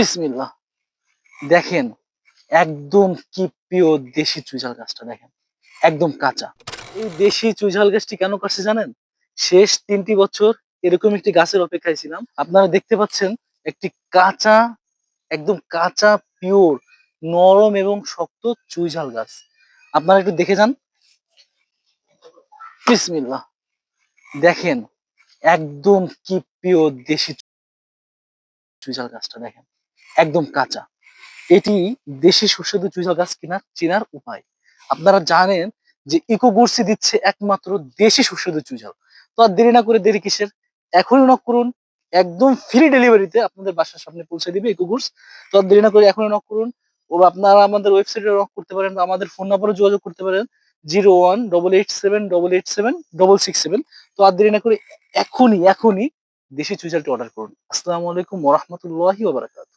বিসমিল্লাহ। দেখেন, একদম কি পিওর দেশি চুইঝাল গাছটা দেখেন, একদম কাঁচা। এই দেশি চুইঝাল গাছটি কেন কাটছে জানেন? শেষ ৩টি বছর এরকম একটি গাছের অপেক্ষায় ছিলাম। আপনারা দেখতে পাচ্ছেন একটি কাঁচা, একদম কাঁচা পিওর নরম এবং শক্ত চুইঝাল গাছ। আপনারা একটু দেখে যান। বিসমিল্লাহ। দেখেন, একদম কি পিওর দেশি চুইঝাল গাছটা দেখেন, একদম কাঁচা। এটি দেশি সুস্বাদু চুইঝাল গাছ চেনার উপায়। আপনারা জানেন যে ইকোগুডসই দিচ্ছে একমাত্র দেশি সুস্বাদু চুইঝাল। তো আর দেরি না করে দেরি কিসের? এখনই নক করুন। একদম ফ্রি ডেলিভারিতে আপনাদের বাসার সামনে পৌঁছে দিবে ইকোগুডস। তো আর দেরি না করে এখনই নক করুন। ও আপনারা আমাদের ওয়েবসাইটে নক করতে পারেন বা আমাদের ফোন নাম্বারে যোগাযোগ করতে পারেন 018887886667। তো আর দেরি না করে এখনই দেশি চুইঝালটি অর্ডার করুন। আসসালামু আলাইকুম ওয়া রাহমাতুল্লাহি ওয়া বারাকাতুহু।